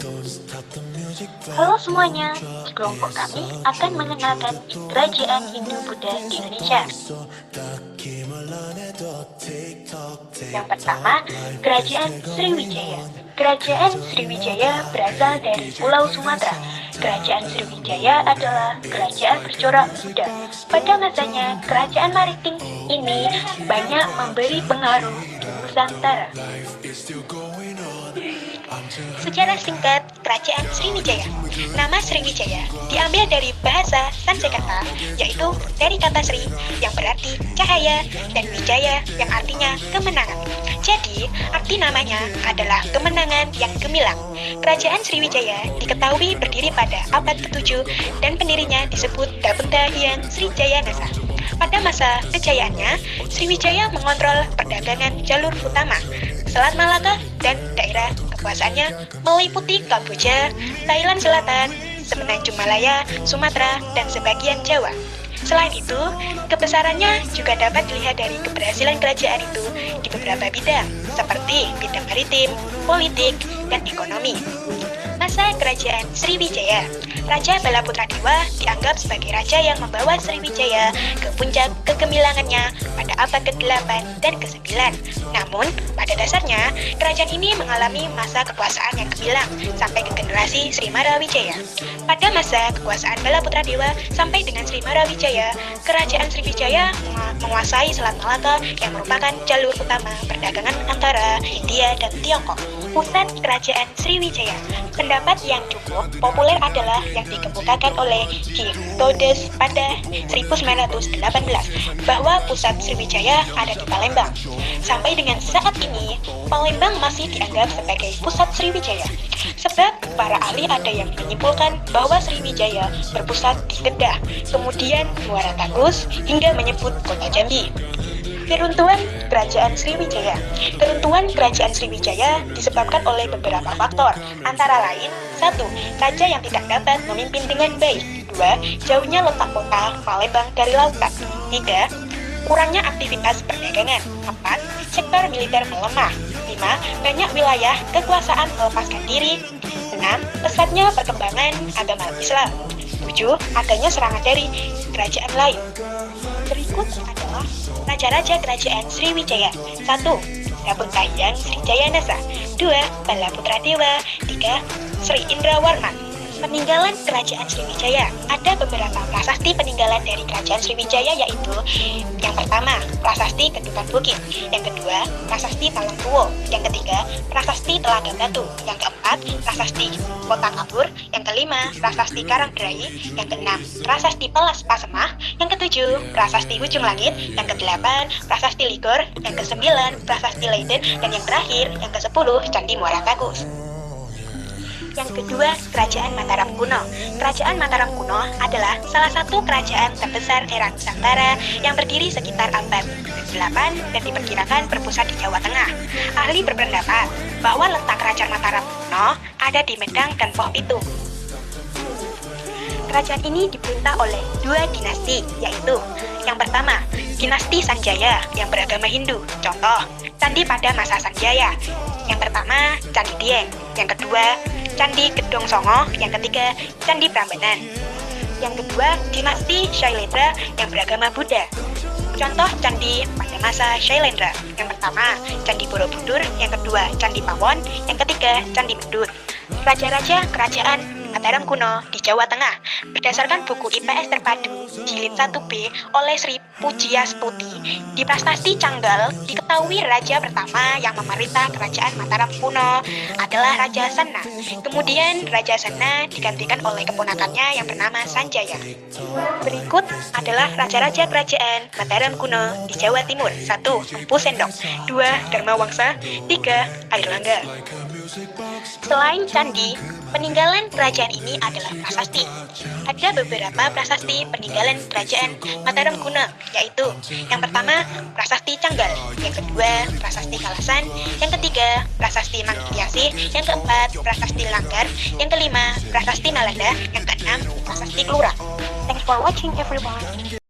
Halo semuanya, kelompok kami akan mengenalkan kerajaan Hindu-Buddha di Indonesia. Yang pertama, Kerajaan Sriwijaya. Kerajaan Sriwijaya berasal dari Pulau Sumatera. Kerajaan Sriwijaya adalah kerajaan bercorak Buddha. Pada masanya, kerajaan maritim ini banyak memberi pengaruh di Nusantara. Sejarah singkat Kerajaan Sriwijaya. Nama Sriwijaya diambil dari bahasa Sanskerta, yaitu dari kata Sri yang berarti cahaya dan Wijaya yang artinya kemenangan. Jadi, arti namanya adalah kemenangan yang gemilang. Kerajaan Sriwijaya diketahui berdiri pada abad ke-7 dan pendirinya disebut Dabenda Hyang Srijayanasa. Pada masa kejayaannya, Sriwijaya mengontrol perdagangan jalur utama, Selat Malaka, dan daerah kekuasaannya meliputi Kamboja, Thailand Selatan, Semenanjung Malaya, Sumatera, dan sebagian Jawa. Selain itu, kebesarannya juga dapat dilihat dari keberhasilan kerajaan itu di beberapa bidang, seperti bidang maritim, politik, dan ekonomi. Masa Kerajaan Sriwijaya. Raja Balaputradewa dianggap sebagai raja yang membawa Sriwijaya ke puncak kegemilangannya pada abad ke-8 dan ke-9. Namun, pada dasarnya, kerajaan ini mengalami masa kekuasaan yang gemilang sampai ke generasi Sri Marawijaya. Pada masa kekuasaan Balaputradewa sampai dengan Sri Marawijaya, kerajaan Sriwijaya menguasai Selat Malaka yang merupakan jalur utama perdagangan antara India dan Tiongkok. Pusat Kerajaan Sriwijaya. Pendapat yang cukup populer adalah yang dikemukakan oleh Ki Todes pada 1918 bahwa pusat Sriwijaya ada di Palembang. Sampai dengan saat ini, Palembang masih dianggap sebagai pusat Sriwijaya. Sebab para ahli ada yang menyimpulkan bahwa Sriwijaya berpusat di Kedah, kemudian Muara Takus, hingga menyebut kota Jambi. Keruntuhan Kerajaan Sriwijaya. Keruntuhan Kerajaan Sriwijaya disebabkan oleh beberapa faktor, antara lain 1. Raja yang tidak dapat memimpin dengan baik. 2. Jauhnya letak kota Palembang dari lautan. 3. Kurangnya aktivitas perdagangan. 4. Sektor militer melemah. 5. Banyak wilayah kekuasaan melepaskan diri. 6. Pesatnya perkembangan agama Islam. 7. Adanya serangan dari kerajaan lain. Berikut adalah raja-raja kerajaan Sriwijaya. 1. Dabenda Hyang Srijayanasa. 2. Balaputradewa. 3. Sri Indrawarman. Peninggalan Kerajaan Sriwijaya. Ada beberapa prasasti peninggalan dari Kerajaan Sriwijaya, yaitu yang pertama, Prasasti Kedukan Bukit, yang kedua, Prasasti Talang Tuwo, yang ketiga, Prasasti Telaga Batu, yang keempat, Prasasti Kota Kabur, yang kelima, Prasasti Karangderai, yang keenam, Prasasti Pelas Pasemah, yang ketujuh, Prasasti Ujung Langit, yang kedelapan, Prasasti Ligor, yang kesembilan, Prasasti Leiden, dan yang terakhir, yang kesepuluh, Candi Muara Takus. Yang kedua, Kerajaan Mataram Kuno. Kerajaan Mataram Kuno adalah salah satu kerajaan terbesar era Nusantara yang berdiri sekitar abad ke-8 dan diperkirakan berpusat di Jawa Tengah. Ahli berpendapat bahwa letak Kerajaan Mataram Kuno ada di Medang dan Poh Pitu. Kerajaan ini diperintah oleh dua dinasti, yaitu yang pertama, dinasti Sanjaya yang beragama Hindu. Contoh, candi pada masa Sanjaya. Yang pertama, Candi Dieng. Yang kedua, Candi Gedong Songo. Yang ketiga, Candi Prambanan. Yang kedua, dinasti Shailendra yang beragama Buddha. Contoh candi pada masa Shailendra. Yang pertama, Candi Borobudur. Yang kedua, Candi Pawon. Yang ketiga, Candi Mendut. Raja-raja kerajaan Mataram Kuno di Jawa Tengah berdasarkan buku IPS terpadu jilid 1B oleh Sri Pujiastuti. Di Prasasti Canggal diketahui raja pertama yang memerintah kerajaan Mataram Kuno adalah Raja Sena. Kemudian Raja Sena digantikan oleh keponakannya yang bernama Sanjaya. Berikut adalah raja-raja kerajaan Mataram Kuno di Jawa Timur. 1. Empu Sendok. 2. Dharma Wangsa. 3. Airlangga. Selain candi, peninggalan kerajaan ini adalah prasasti. Ada beberapa prasasti peninggalan kerajaan Mataram Kuno, yaitu yang pertama, Prasasti Canggal, yang kedua, Prasasti Kalasan, yang ketiga, Prasasti Manggilyasih, yang keempat, Prasasti Langgar, yang kelima, Prasasti Nalanda, yang keenam, Prasasti Kelura. Thanks for watching everyone.